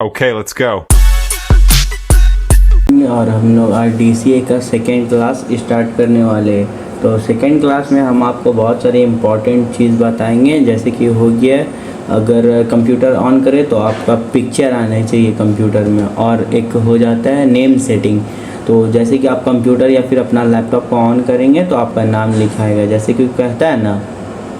Okay, let's go. और हम लोग आज DCA का सेकेंड क्लास स्टार्ट करने वाले हैं। तो सेकेंड क्लास में हम आपको बहुत सारी इम्पोर्टेंट चीज़ बताएंगे, जैसे कि हो गया अगर कंप्यूटर ऑन करें तो आपका पिक्चर आना चाहिए कंप्यूटर में, और एक हो जाता है नेम सेटिंग। तो जैसे कि आप कंप्यूटर या फिर अपना लैपटॉप को ऑन करेंगे तो आपका नाम लिखाएगा, जैसे कि कहता है ना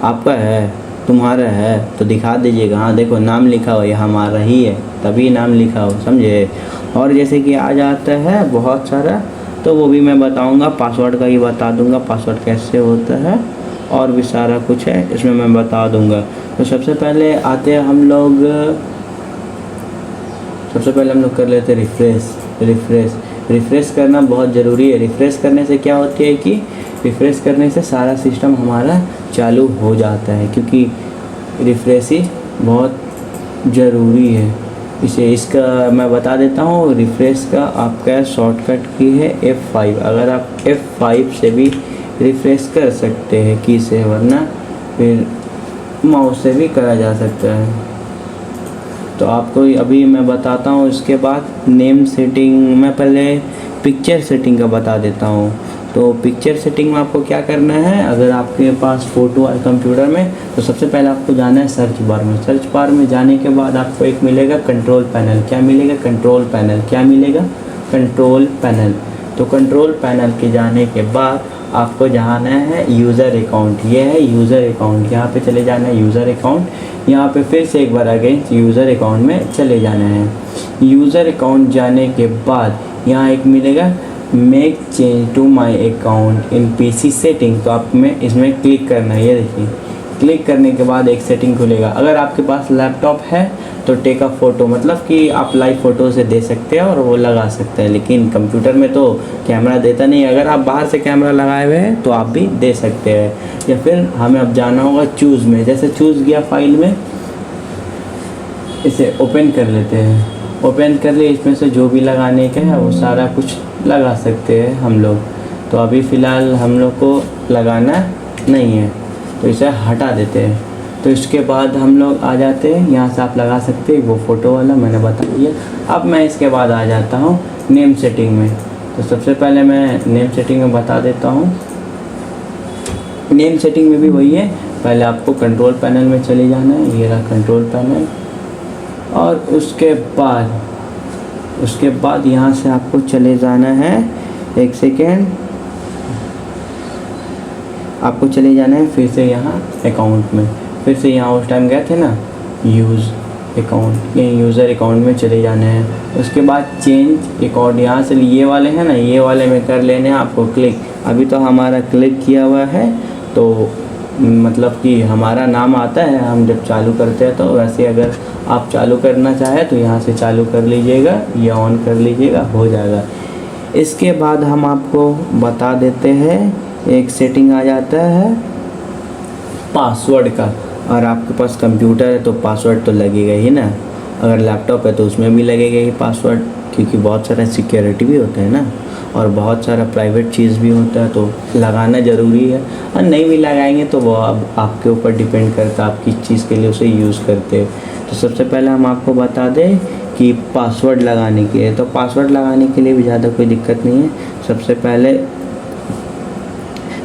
आपका है, तुम्हारा है, तो दिखा दीजिएगा हाँ देखो नाम लिखा हो, ये हमारा ही है, तभी नाम लिखा हो, समझे। और जैसे कि आ जाता है बहुत सारा, तो वो भी मैं बताऊंगा, पासवर्ड का ही बता दूंगा, पासवर्ड कैसे होता है, और भी सारा कुछ है इसमें मैं बता दूंगा। तो सबसे पहले आते हैं हम लोग, सबसे पहले हम लोग कर लेते हैं रिफ़्रेश करना बहुत ज़रूरी है। रिफ़्रेश करने से क्या होती है कि रिफ़्रेश करने से सारा सिस्टम हमारा चालू हो जाता है, क्योंकि रिफ़्रेश ही बहुत ज़रूरी है। इसका मैं बता देता हूँ, रिफ़्रेश का आपका शॉर्टकट की है F5। अगर आप F5 से भी रिफ़्रेश कर सकते हैं की से, वरना फिर माउस से भी करा जा सकता है। तो आपको अभी मैं बताता हूँ। इसके बाद नेम सेटिंग, मैं पहले पिक्चर सेटिंग का बता देता हूँ। तो पिक्चर सेटिंग में आपको क्या करना है, अगर आपके पास फ़ोटो है कंप्यूटर में, तो सबसे पहले आपको जाना है सर्च बार में। सर्च बार में जाने के बाद आपको एक मिलेगा कंट्रोल पैनल। क्या मिलेगा? Control panel. क्या मिलेगा? Control panel. तो कंट्रोल पैनल के जाने के बाद आपको जाना है यूज़र अकाउंट। ये है यूज़र अकाउंट, यहाँ पे चले जाना है यूज़र अकाउंट। यहाँ पे फिर से एक बार आगे यूज़र अकाउंट में चले जाना है। यूज़र अकाउंट जाने के बाद यहाँ एक मिलेगा make change to my account in PC setting. तो आप में इसमें क्लिक करना है। ये देखिए, क्लिक करने के बाद एक सेटिंग खुलेगा। अगर आपके पास लैपटॉप है तो टेक अ फ़ोटो, मतलब कि आप लाइव फ़ोटो से दे सकते हैं और वो लगा सकते हैं, लेकिन कंप्यूटर में तो कैमरा देता नहीं है। अगर आप बाहर से कैमरा लगाए हुए हैं तो आप भी दे सकते हैं। या फिर हमें अब जाना होगा चूज़ में। जैसे चूज़ गया फाइल में, इसे ओपन कर लेते हैं। ओपन कर लिए, इसमें से जो भी लगाने का है वो सारा कुछ लगा सकते हैं हम लोग। तो अभी फ़िलहाल हम लोग को लगाना नहीं है, तो इसे हटा देते हैं। तो इसके बाद हम लोग आ जाते हैं, यहाँ से आप लगा सकते हैं वो फ़ोटो वाला मैंने बता दिया। अब मैं इसके बाद आ जाता हूँ नेम सेटिंग में। तो सबसे पहले मैं नेम सेटिंग में बता देता हूँ। नेम सेटिंग में भी वही है, पहले आपको कंट्रोल पैनल में चले जाना है। ये रहा कंट्रोल पैनल। और उसके बाद यहाँ से आपको चले जाना है, एक सेकेंड, आपको चले जाना है फिर से यहाँ अकाउंट में। फिर से यहाँ उस टाइम गए थे ना यूज़ अकाउंट, ये यूज़र अकाउंट में चले जाना है। उसके बाद चेंज अकाउंट, यहाँ से ये वाले हैं ना, ये वाले में कर लेने हैं आपको क्लिक। अभी तो हमारा क्लिक किया हुआ है, तो मतलब कि हमारा नाम आता है हम जब चालू करते हैं। तो वैसे अगर आप चालू करना चाहें तो यहाँ से चालू कर लीजिएगा, ये ऑन कर लीजिएगा, हो जाएगा। इसके बाद हम आपको बता देते हैं, एक सेटिंग आ जाता है पासवर्ड का। और आपके पास कंप्यूटर है तो पासवर्ड तो लगेगा ही ना, अगर लैपटॉप है तो उसमें भी लगेगा ही पासवर्ड, क्योंकि बहुत सारा सिक्योरिटी भी होता है ना, और बहुत सारा प्राइवेट चीज़ भी होता है, तो लगाना ज़रूरी है। और नहीं भी लगाएंगे तो वो अब आपके ऊपर डिपेंड करता है आप किस चीज़ के लिए उसे यूज़ करते हैं। तो सबसे पहले हम आपको बता दें कि पासवर्ड लगाने के लिए, तो पासवर्ड लगाने के लिए भी ज़्यादा कोई दिक्कत नहीं है। सबसे पहले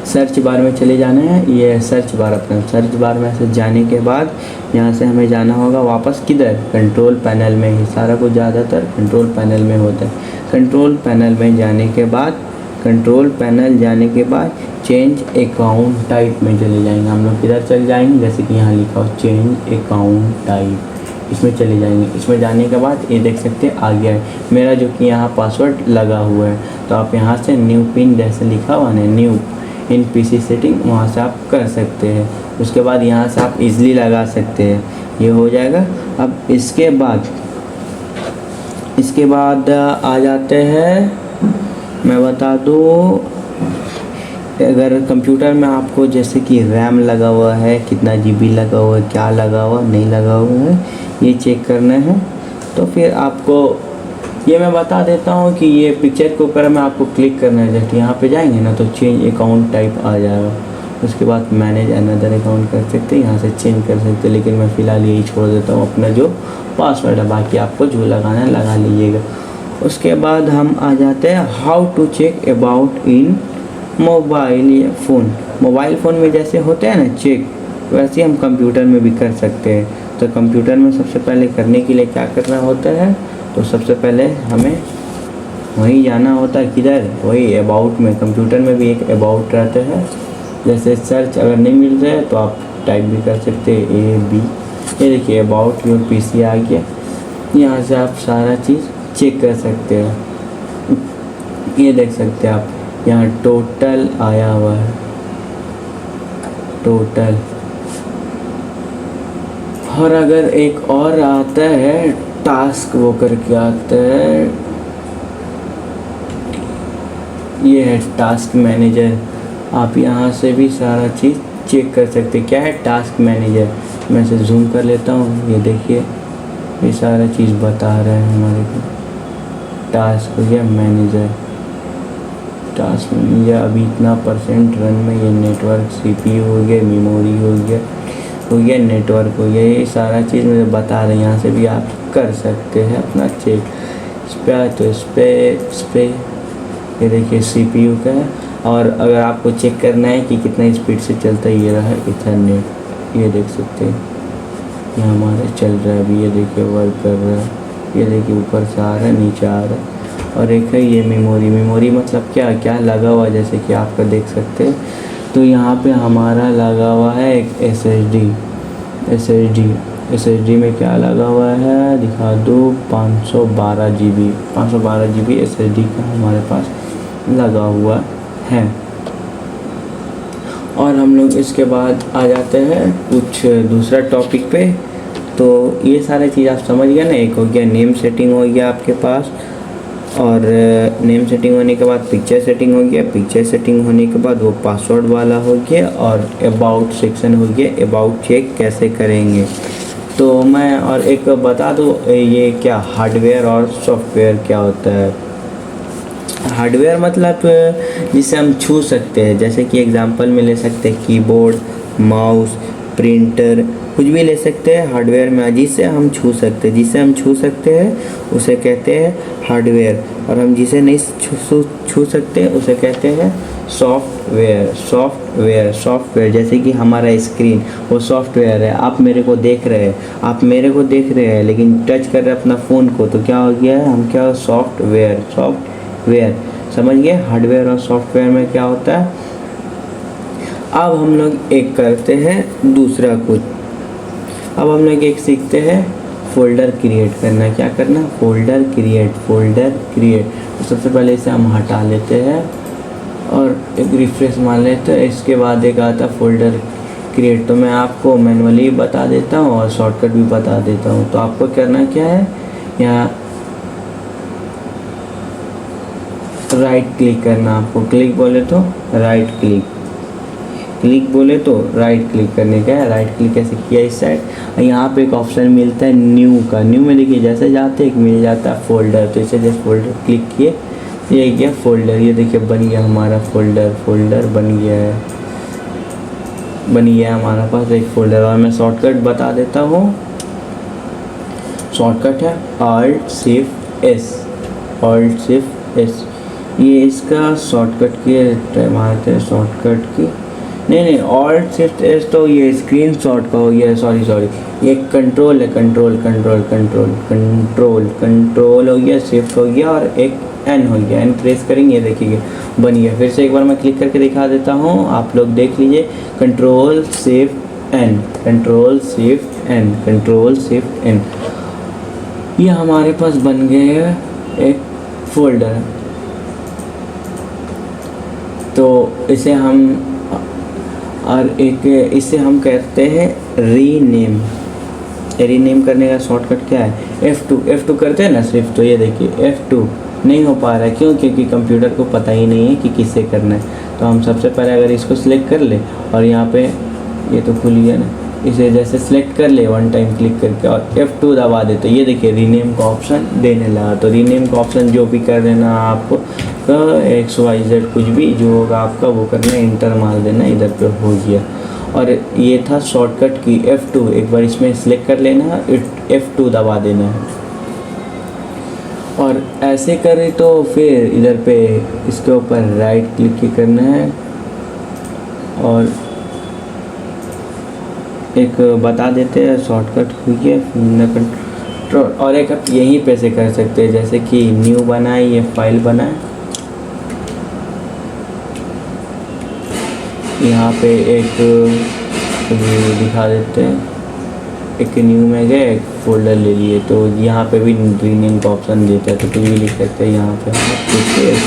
सर्च बार में चले जाना है। ये सर्च बार, अपना सर्च बार में से जाने के बाद यहाँ से हमें जाना होगा वापस किधर, कंट्रोल पैनल में ही। सारा कुछ ज़्यादातर कंट्रोल पैनल में होता है। कंट्रोल पैनल में जाने के बाद, कंट्रोल पैनल जाने के बाद चेंज अकाउंट टाइप में चले जाएंगे हम लोग। किधर चले जाएंगे, जैसे कि यहाँ लिखा हो चेंज अकाउंट टाइप, इसमें चले जाएंगे। इसमें जाने के बाद ये देख सकते हैं आ गया है मेरा, जो कि यहाँ पासवर्ड लगा हुआ है। तो आप यहाँ से न्यू पिन जैसे लिखा हुआ ना, न्यू इन पीसी सेटिंग, वहाँ से आप कर सकते हैं। उसके बाद यहाँ से आप इजीली लगा सकते हैं, ये हो जाएगा। अब इसके बाद आ जाते हैं, मैं बता दूँ, अगर कंप्यूटर में आपको जैसे कि रैम लगा हुआ है, कितना जीबी लगा हुआ है, क्या लगा हुआ नहीं लगा हुआ है, ये चेक करना है। तो फिर आपको ये मैं बता देता हूँ कि ये पिक्चर के ऊपर में आपको क्लिक करना है। जैसे यहाँ पे जाएंगे ना तो चेंज अकाउंट टाइप आ जाएगा। उसके बाद मैनेज अनदर अकाउंट कर सकते हैं, यहाँ से चेंज कर सकते हैं, लेकिन मैं फ़िलहाल यही छोड़ देता हूँ, अपना जो पासवर्ड है, बाकी आपको जो लगाना है लगा लीजिएगा। उसके बाद हम आ जाते हैं how to check about in mobile phone. Mobile phone में जैसे होते हैं ना चेक, वैसे हम कंप्यूटर में भी कर सकते हैं। तो कंप्यूटर में सबसे पहले करने के लिए क्या करना होता है, तो सबसे पहले हमें वहीं जाना होता है, किधर, वही अबाउट में। कंप्यूटर में भी एक अबाउट रहता है, जैसे सर्च अगर नहीं मिल रहा है तो आप टाइप भी कर सकते हैं AB। ये देखिए अबाउट योर PC आ गया, यहाँ से आप सारा चीज़ चेक कर सकते हो। ये देख सकते हैं आप, यहाँ टोटल आया हुआ है, टोटल। और अगर एक और आता है टास्क, वो करके आता है, ये है टास्क मैनेजर। आप यहाँ से भी सारा चीज़ चेक कर सकते हैं। क्या है टास्क मैनेजर, मैं इसे जूम कर लेता हूँ। ये देखिए ये सारा चीज़ बता रहा है हमारे को। टास्क हो गया मैनेजर, टास्क मैनेजर अभी इतना % रन में, ये नेटवर्क CPU हो गया, मेमोरी हो गया नेटवर्क हो गया, ये सारा चीज़ मुझे बता रहे हैं। यहाँ से भी आप कर सकते हैं अपना चेक। इस पर आए तो इस पर ये देखिए CPU का है। और अगर आपको चेक करना है कि कितना स्पीड से चलता है, ये रहा इथरनेट, ये देख सकते हैं ये हमारा चल रहा है अभी। ये देखिए वर्क कर रहा है, ये देखिए ऊपर से आ रहा है, नीचे आ रहा है। और एक है ये मेमोरी मतलब क्या लगा हुआ है, जैसे कि आपका देख सकते हैं। तो यहाँ पे हमारा लगा हुआ है एक SSD में क्या लगा हुआ है दिखा दो, 512 GB SSD का हमारे पास लगा हुआ है। और हम लोग इसके बाद आ जाते हैं कुछ दूसरा टॉपिक पे। तो ये सारे चीज़ आप समझ गए ना। एक हो गया नेम सेटिंग हो गया आपके पास, और नेम सेटिंग होने के बाद पिक्चर सेटिंग हो गया, पिक्चर सेटिंग होने के बाद वो पासवर्ड वाला हो गया, और अबाउट सेक्शन हो गया, अबाउट चेक कैसे करेंगे। तो मैं और एक बता दूँ, ये क्या हार्डवेयर और सॉफ्टवेयर क्या होता है। हार्डवेयर मतलब जिसे हम छू सकते हैं, जैसे कि एग्जांपल में ले सकते हैं कीबोर्ड, माउस, प्रिंटर, कुछ भी ले सकते हैं हार्डवेयर में, जिसे हम छू सकते हैं उसे कहते हैं हार्डवेयर। और हम जिसे नहीं छू सकते उसे कहते हैं सॉफ्टवेयर। जैसे कि हमारा स्क्रीन वो सॉफ्टवेयर है, आप मेरे को देख रहे हैं लेकिन टच कर रहे हैं अपना फ़ोन को, तो क्या हो गया है, हम क्या सॉफ्टवेयर। समझ गए हार्डवेयर और सॉफ्टवेयर में क्या होता है। अब हम लोग एक करते हैं दूसरा कुछ। अब हम लोग एक सीखते हैं फ़ोल्डर क्रिएट करना। क्या करना, फ़ोल्डर क्रिएट। तो सबसे पहले इसे हम हटा लेते हैं और एक रिफ्रेश मार लेते हैं। इसके बाद एक आता है फ़ोल्डर क्रिएट। तो मैं आपको मैनुअली बता देता हूँ और शॉर्टकट भी बता देता हूँ। तो आपको करना क्या है, यहाँ राइट क्लिक करना। आपको क्लिक बोले तो राइट क्लिक करने का है। राइट क्लिक कैसे किया इस साइड, यहाँ पे एक ऑप्शन मिलता है न्यू का। न्यू में देखिए जैसे जाते एक मिल जाता है फ़ोल्डर। तो इसे जैसे फ़ोल्डर क्लिक किए, ये गया फ़ोल्डर। ये देखिए बन गया हमारा फ़ोल्डर बन गया हमारा पास एक फ़ोल्डर। और मैं शॉर्टकट बता देता हूँ। शॉर्टकट है Alt Shift S। ये इसका शॉर्टकट की मारते हैं, शॉर्टकट की नहीं Alt Shift S तो ये स्क्रीन शॉट का हो गया। सॉरी ये कंट्रोल है, कंट्रोल हो गया, शिफ्ट हो गया और एक N हो गया। N प्रेस करेंगे, देखिए बन गया। फिर से एक बार मैं क्लिक करके दिखा देता हूँ, आप लोग देख लीजिए। कंट्रोल शिफ्ट N ये हमारे पास बन गए एक फ़ोल्डर। तो इसे हम कहते हैं रीनेम करने का शॉर्टकट क्या है, F2 करते हैं ना सिर्फ। तो ये देखिए F2 नहीं हो पा रहा है, क्योंकि कंप्यूटर को पता ही नहीं है कि किससे करना है। तो हम सबसे पहले अगर इसको सिलेक्ट कर ले और यहाँ पे ये तो खुल गया ना, इसे जैसे सिलेक्ट कर ले वन टाइम क्लिक करके और F2 दबा दे, तो ये देखिए रीनेम का ऑप्शन देने लगा। तो रीनेम का ऑप्शन जो भी कर देना आपको, XYZ कुछ भी जो होगा आपका वो करना, इंटर मार देना, इधर पे हो गया। और ये था शॉर्टकट की F2, एक बार इसमें सिलेक्ट कर लेना है, F2 दबा देना है। और ऐसे करें तो फिर इधर पे इसके ऊपर राइट क्लिक करना है और एक बता देते हैं शॉर्टकट हुई है कंट्रोल, और एक आप यहीं पे से कर सकते हैं, जैसे कि न्यू बनाए, ये फाइल बनाए, यहाँ पे एक दिखा देते हैं, एक न्यू में गए, एक फ़ोल्डर ले लिए, तो यहाँ पे भी रीनेम का ऑप्शन देता है, तो कुछ भी लिख सकते हैं यहाँ पे आप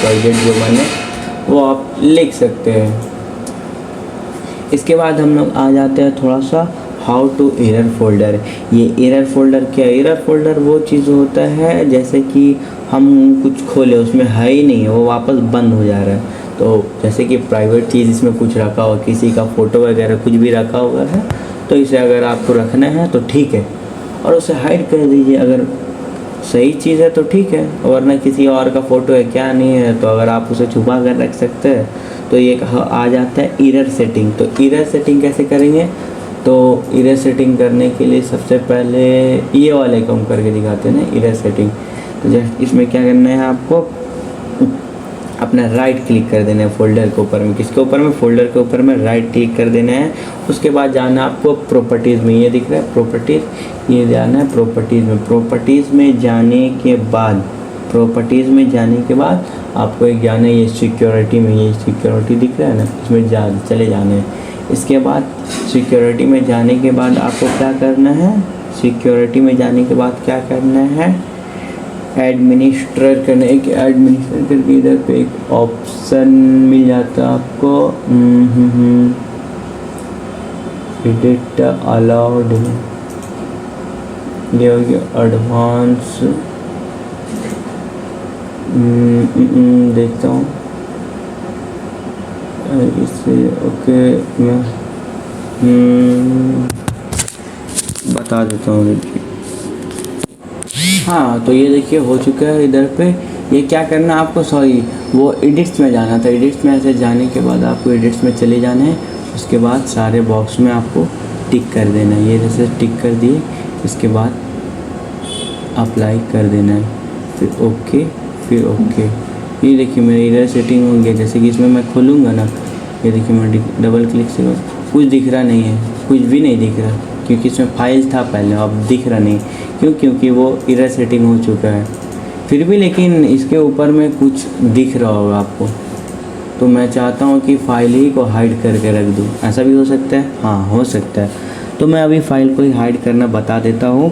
प्रोजेक्ट जो बने वो आप लिख सकते हैं। इसके बाद हम लोग आ जाते हैं थोड़ा सा हाउ टू एरर फोल्डर। ये एरर फोल्डर क्या है? एरर फोल्डर वो चीज़ होता है जैसे कि हम कुछ खोले उसमें है ही नहीं, वो वापस बंद हो जा रहा है, तो जैसे कि प्राइवेट चीज़ इसमें कुछ रखा हो, किसी का फ़ोटो वगैरह कुछ भी रखा हुआ है, तो इसे अगर आपको रखना है तो ठीक है, और उसे हाइड कर दीजिए। अगर सही चीज़ है तो ठीक है, वरना किसी और का फ़ोटो है क्या नहीं है, तो अगर आप उसे छुपा कर रख सकते हैं तो ये आ जाता है एरर सेटिंग। तो एरर सेटिंग कैसे करेंगे? तो एरर सेटिंग करने के लिए सबसे पहले ये वाले काम करके दिखाते हैं ना, एरर सेटिंग। तो जैसे इसमें क्या करना है, आपको अपना राइट क्लिक कर देना है फोल्डर के ऊपर में, किसके ऊपर में, फोल्डर के ऊपर में राइट क्लिक कर देना है। उसके बाद जाना है आपको प्रॉपर्टीज़ में, ये दिख रहा है प्रॉपर्टीज़, ये जाना है प्रॉपर्टीज़ में। प्रॉपर्टीज़ में जाने के बाद आपको एक जाना है ये सिक्योरिटी में, ये सिक्योरिटी दिख रहा है ना, इसमें चले जाने हैं। इसके बाद सिक्योरिटी में जाने के बाद आपको क्या करना है, सिक्योरिटी में जाने के बाद क्या करना है, एडमिनिस्ट्रेट करना है। एक एडमिनिस्ट्रेट करके इधर पे एक ऑप्शन मिल जाता है आपको, एडिट अलाउड, ये हो गया एडवांस, देखता हूँ इसे, ओके मैं बता देता हूँ, देखिए हाँ, तो ये देखिए हो चुका है इधर पे। ये क्या करना है आपको, सॉरी वो एडिट्स में जाना था, एडिट्स में ऐसे जाने के बाद आपको एडिट्स में चले जाना है। उसके बाद सारे बॉक्स में आपको टिक कर देना है, ये जैसे टिक कर दिए, इसके बाद अप्लाई कर देना है, फिर ओके, फिर ओके। ये देखिए मेरी एरर सेटिंग हो गया। जैसे कि इसमें मैं खोलूँगा ना, ये देखिए मैं डबल क्लिक से कुछ दिख रहा नहीं है, कुछ भी नहीं दिख रहा, क्योंकि इसमें फाइल था पहले, अब दिख रहा नहीं, क्यों? क्योंकि वो एरर सेटिंग हो चुका है। फिर भी लेकिन इसके ऊपर में कुछ दिख रहा होगा आपको, तो मैं चाहता हूँ कि फाइल ही को हाइड करके रख दूँ। ऐसा भी हो सकता है, हाँ हो सकता है। तो मैं अभी फाइल को ही हाइड करना बता देता हूँ।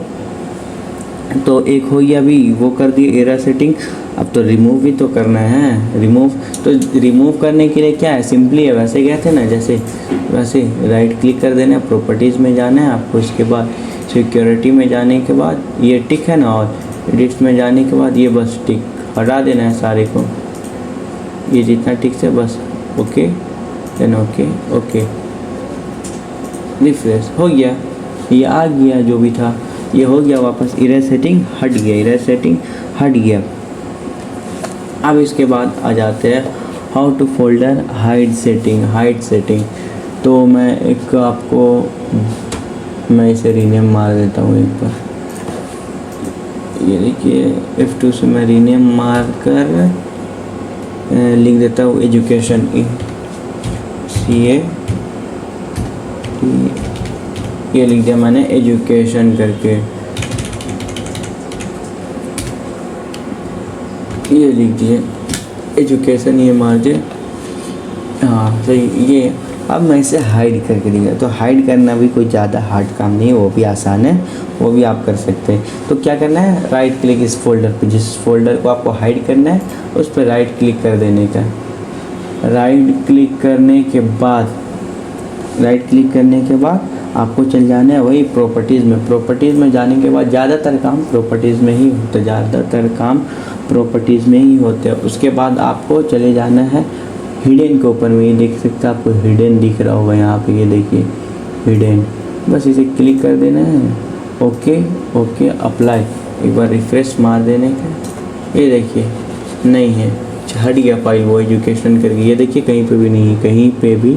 तो एक हो गया, अभी वो कर दी एरर सेटिंग, अब तो रिमूव भी तो करना है। रिमूव करने के लिए क्या है, सिंपली है, वैसे गए थे ना, जैसे वैसे राइट क्लिक कर देना है, प्रॉपर्टीज़ में जाना है आपको। इसके बाद सिक्योरिटी में जाने के बाद ये टिक है ना, और एडिट्स में जाने के बाद ये बस टिक हटा देना है सारे को, ये जितना टिक से बस okay, then okay, okay, refresh हो गया, ये आ गया जो भी था, ये हो गया वापस, एरर सेटिंग हट गया, एरर सेटिंग हट गया। अब इसके बाद आ जाते हैं how to folder hide setting. तो मैं एक आपको, मैं इसे रीनेम मार देता हूँ एक बार, ये देखिए F2 से मैं रीनेम मार कर लिख देता हूँ एजुकेशन, CA, ये लिख दिया मैंने एजुकेशन करके, ये लिख दिए एजुकेशन, ये मार दिए, हाँ सही। ये अब मैं इसे हाइड करके दिया, तो हाइड करना भी कोई ज़्यादा हार्ड काम नहीं है, वो भी आसान है, वो भी आप कर सकते हैं। तो क्या करना है, राइट क्लिक इस फोल्डर पे, जिस फोल्डर को आपको हाइड करना है उस पर राइट क्लिक कर देने का। राइट क्लिक करने के बाद आपको चल जाना है वही प्रॉपर्टीज़ में। प्रॉपर्टीज़ में जाने के बाद ज़्यादातर काम प्रॉपर्टीज़ में ही होते हैं। उसके बाद आपको चले जाना है हिडन के ऊपर में, ये देख सकते हैं, आपको हिडन दिख रहा होगा यहाँ पे, ये देखिए हिडन, बस इसे क्लिक कर देना है, ओके ओके, अप्लाई, एक बार रिफ्रेश मार देने का, ये देखिए नहीं है, हट गया फाइल वो एजुकेशन करके, ये देखिए कहीं पे भी नहीं है, कहीं पे भी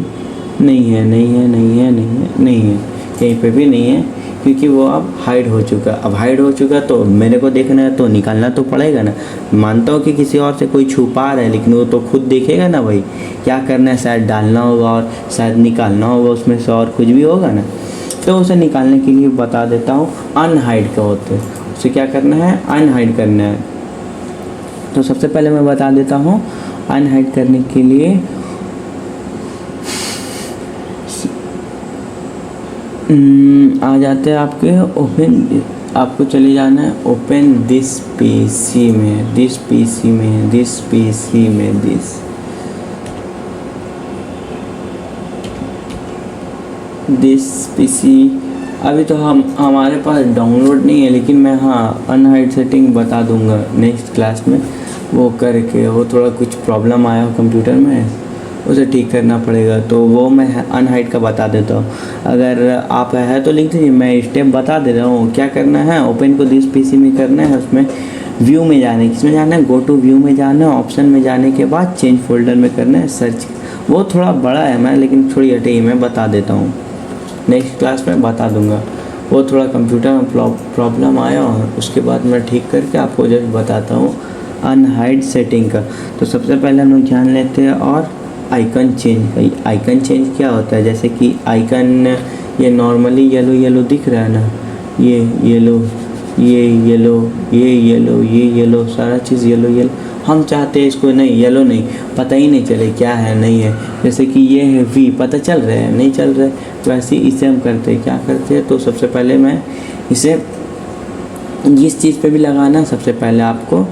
नहीं है, नहीं है, नहीं है, नहीं है, नहीं है, कहीं पे भी नहीं है, क्योंकि वो अब हाइड हो चुका। अब हाइड हो चुका तो मेरे को देखना है तो निकालना तो पड़ेगा ना। मानता हूँ कि किसी और से कोई छुपा रहा है, लेकिन वो तो खुद देखेगा ना भाई, क्या करना है, शायद डालना होगा और शायद निकालना होगा उसमें से, और कुछ भी होगा ना। तो उसे निकालने के लिए बता देता हूँ, अनहाइड का होता है, उसे क्या करना है, अनहाइड करना है। तो सबसे पहले मैं बता देता हूँ अनहाइड करने के लिए आ जाते हैं आपके ओपन, आपको चले जाना है ओपन दिस पीसी में, दिस पीसी में, दिस पीसी में, दिस पीसी। अभी तो हमारे पास डाउनलोड नहीं है, लेकिन मैं हाँ अनहाइड सेटिंग बता दूंगा नेक्स्ट क्लास में, वो करके। वो थोड़ा कुछ प्रॉब्लम आया हो कंप्यूटर में, उसे ठीक करना पड़ेगा, तो वो मैं अनहाइड का बता देता हूँ। अगर आप है तो लिख दीजिए, मैं स्टेप बता दे रहा हूँ। क्या करना है, ओपन को दिस पीसी में करना है, उसमें व्यू में जाना है, किसमें जाना है, गो टू व्यू में जाना है, ऑप्शन में जाने के बाद चेंज फोल्डर में करना है सर्च। वो थोड़ा बड़ा है मैं, लेकिन थोड़ी हटे ही मैं बता देता हूँ, नेक्स्ट क्लास में बता दूँगा। वो थोड़ा कंप्यूटर में प्रॉब्लम आया, उसके बाद मैं ठीक करके आपको जस्ट बताता हूँ अनहाइड सेटिंग का। तो सबसे पहले हम लोग जान लेते हैं और आइकन चेंज। आइकन चेंज क्या होता है, जैसे कि आइकन ये नॉर्मली येलो येलो दिख रहा है ना, ये येलो, ये येलो, ये येलो, ये येलो, सारा चीज़ येलो येलो। हम चाहते हैं इसको नहीं, येलो नहीं, पता ही नहीं चले क्या है नहीं है। जैसे कि ये है वी, पता चल रहा है नहीं चल रहा है, तो ऐसे ही इसे हम करते हैं, क्या करते हैं। तो सबसे पहले मैं इसे जिस चीज़ पे भी लगाना, सबसे पहले आपको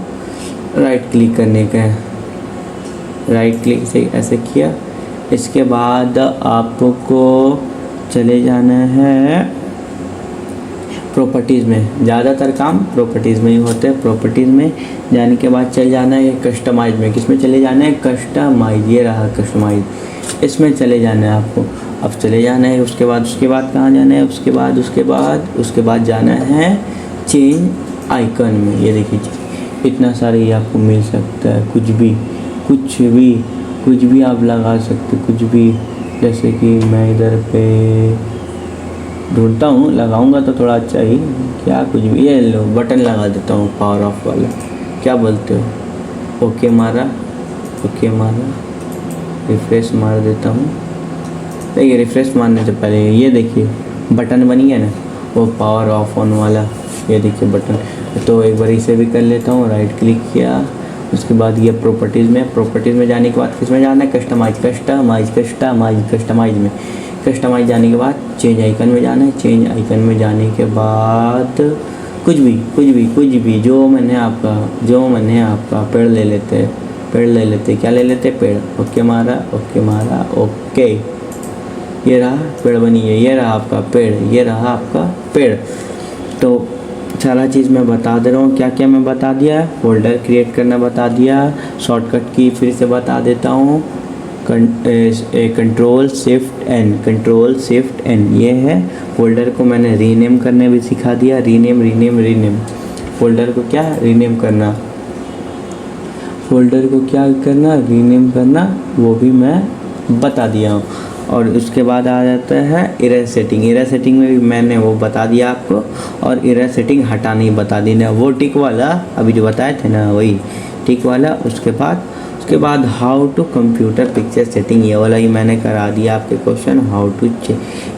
राइट क्लिक करने का है, राइट क्लिक से ऐसे किया। इसके बाद आपको चले जाना है प्रॉपर्टीज़ में, ज़्यादातर काम प्रॉपर्टीज़ में ही होते हैं। प्रॉपर्टीज़ में जाने के बाद चले जाना है कस्टमाइज में, किसमें चले जाना है, कस्टमाइज, ये रहा कस्टमाइज, इसमें चले जाना है आपको। अब चले जाना है, उसके बाद कहाँ जाना है, उसके बाद जाना है चेंज आइकन में। ये देखिए इतना सारे ये आपको मिल सकता है, कुछ भी आप लगा सकते, कुछ भी। जैसे कि मैं इधर पे ढूंढता हूँ, लगाऊंगा तो थोड़ा अच्छा ही, क्या कुछ भी, ये लो बटन लगा देता हूँ पावर ऑफ वाला, क्या बोलते हो, ओके मारा, रिफ्रेश मार देता हूँ। देखिए रिफ्रेश मारने से पहले ये देखिए बटन बनी है ना, वो पावर ऑफ ऑन वाला, ये देखिए बटन। तो एक बार इसे भी कर लेता हूँ, राइट क्लिक किया, उसके बाद ये प्रॉपर्टीज़ में जाने के बाद किसमें जाना है, कस्टमाइज जाने के बाद चेंज आइकन में जाना है। चेंज आइकन में जाने के बाद कुछ भी जो मैंने आपका पेड़ ले लेते, क्या ले लेते, पेड़। ओके मारा, ओके, ये रहा पेड़ बनी है, ये रहा आपका पेड़। तो सारा चीज़ मैं बता दे रहा हूँ, क्या क्या मैं बता दिया। फोल्डर क्रिएट करना बता दिया, शॉर्टकट की फिर से बता देता हूँ, कंट्रोल शिफ्ट एन, ये है। फोल्डर को मैंने रीनेम करने भी सिखा दिया, रीनेम। फोल्डर को क्या रीनेम करना, रीनेम करना, वो भी मैं बता दिया हूँ। और उसके बाद आ जाता है एरर सेटिंग में भी मैंने वो बता दिया आपको, और एरर सेटिंग हटानी बता दी ना, वो टिक वाला अभी जो बताए थे ना, वही टिक वाला। उसके बाद how to computer picture setting, ये वाला ही मैंने करा दिया आपके question. How to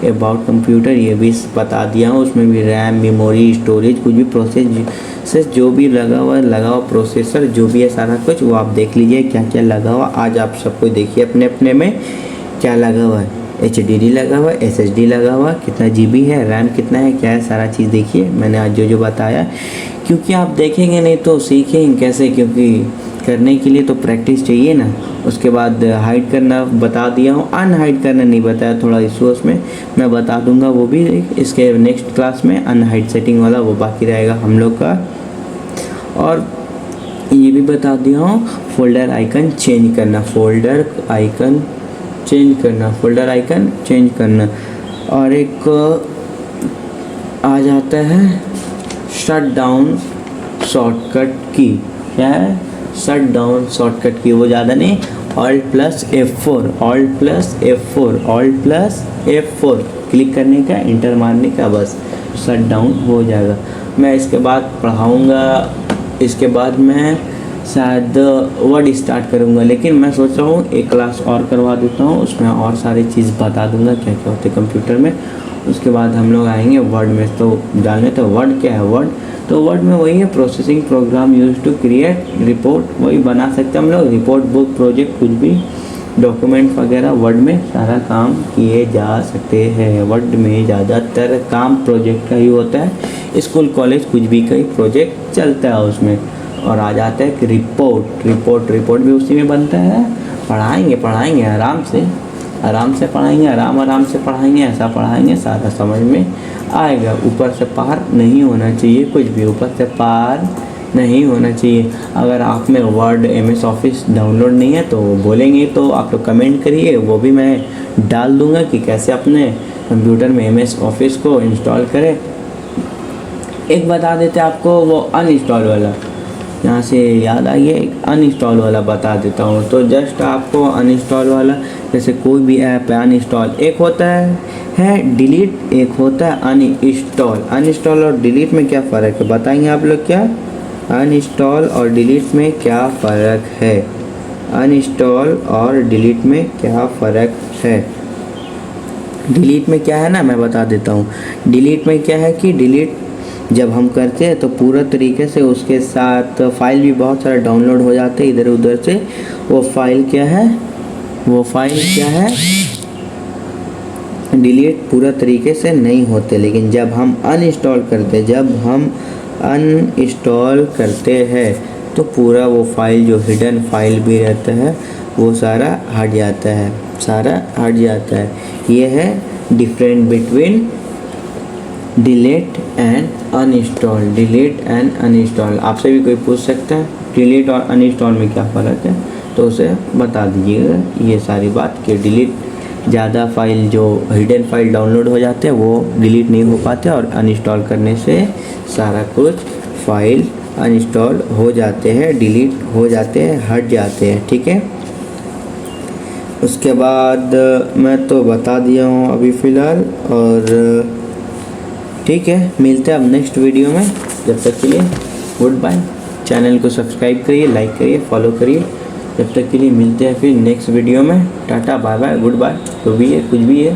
about computer, ये भी बता दिया हूँ। उसमें भी रैम, मेमोरी, स्टोरेज, कुछ भी प्रोसेस जो भी लगा हुआ प्रोसेसर जो भी है सारा कुछ, वो आप देख लीजिए क्या क्या लगा हुआ। आज आप सबको देखिए अपने में क्या लगा हुआ है, HDD लगा हुआ है, SSD लगा हुआ, कितना GB है, रैम कितना है, क्या है, सारा चीज़ देखिए मैंने आज जो बताया। क्योंकि आप देखेंगे नहीं तो सीखेंगे कैसे, क्योंकि करने के लिए तो प्रैक्टिस चाहिए ना। उसके बाद हाइड करना बता दिया हूँ, अनहाइड करना नहीं बताया, थोड़ा इशू उसमें मैं बता दूंगा, वो भी इसके नेक्स्ट क्लास में। अनहाइड सेटिंग वाला वो बाकी रहेगा हम लोग का। और ये भी बता दिया हूँ फोल्डर आइकन चेंज करना, और एक आ जाता है शट डाउन शॉर्टकट की। क्या है, शट डाउन शॉर्टकट की, वो ज़्यादा नहीं, Alt+F4, Alt+F4, Alt+F4 क्लिक करने का, इंटर मारने का, बस शट डाउन हो जाएगा। मैं इसके बाद पढ़ाऊँगा, इसके बाद मैं शायद वर्ड स्टार्ट करूँगा, लेकिन मैं सोच रहा हूँ एक क्लास और करवा देता हूँ, उसमें और सारी चीज़ बता दूँगा क्या क्या होते कंप्यूटर में। उसके बाद हम लोग आएंगे वर्ड में। तो जानते तो वर्ड क्या है। वर्ड तो वर्ड में वही है, processing program use to create report, वही बना सकते हैं हम लोग, रिपोर्ट, बुक, प्रोजेक्ट, कुछ भी डॉक्यूमेंट वगैरह वर्ड में सारा काम किए जा सकते हैं। वर्ड में ज़्यादातर काम प्रोजेक्ट का ही होता है, स्कूल कॉलेज कुछ भी कई प्रोजेक्ट चलता है उसमें। और आ जाता है कि रिपोर्ट भी उसी में बनता है। पढ़ाएंगे आराम से पढ़ाएंगे, आराम से पढ़ाएंगे, ऐसा पढ़ाएंगे सारा समझ में आएगा। ऊपर से पार नहीं होना चाहिए, कुछ भी ऊपर से पार नहीं होना चाहिए। अगर आप में वर्ड MS ऑफिस डाउनलोड नहीं है तो बोलेंगे तो आप लोग कमेंट करिए, वो भी मैं डाल दूंगा कि कैसे अपने कंप्यूटर में MS ऑफिस को इंस्टॉल करें। एक बता देते आपको वो अनइंस्टॉल वाला, यहाँ से याद आई है, एक अनइंस्टॉल वाला बता देता हूँ। तो जस्ट आपको अनइंस्टॉल वाला, जैसे कोई भी ऐप है अनइंस्टॉल, एक होता है डिलीट, एक होता है अनइंस्टॉल। अनइंस्टॉल और डिलीट में क्या फ़र्क है बताएंगे आप लोग क्या? अनइंस्टॉल और डिलीट में क्या फ़र्क है? अनइंस्टॉल और डिलीट में क्या फ़र्क है? डिलीट में क्या है ना, मैं बता देता हूँ। डिलीट में क्या है कि डिलीट जब हम करते हैं तो पूरा तरीके से उसके साथ फाइल भी बहुत सारा डाउनलोड हो जाते हैं इधर उधर से। वो फाइल क्या है, डिलीट पूरा तरीके से नहीं होते। लेकिन जब हम अनइंस्टॉल करते हैं तो पूरा वो फाइल, जो हिडन फाइल भी रहता है, वो सारा हट जाता है। ये है different between delete and uninstall. आपसे भी कोई पूछ सकता है डिलीट और अनइंस्टॉल में क्या फ़र्क है, तो उसे बता दीजिएगा ये सारी बात कि डिलीट ज़्यादा फाइल, जो हिडन फाइल डाउनलोड हो जाते हैं वो डिलीट नहीं हो पाते, और अनइंस्टॉल करने से सारा कुछ फाइल अनइंस्टॉल हो जाते हैं, डिलीट हो जाते हैं, हट जाते हैं। ठीक है, उसके बाद मैं तो बता दिया हूँ अभी फ़िलहाल। और ठीक है, मिलते हैं अब नेक्स्ट वीडियो में। जब तक के लिए गुड बाय। चैनल को सब्सक्राइब करिए, लाइक करिए, फॉलो करिए। जब तक के लिए मिलते हैं फिर नेक्स्ट वीडियो में। Ta-ta, bye bye, goodbye, जो भी है कुछ भी है।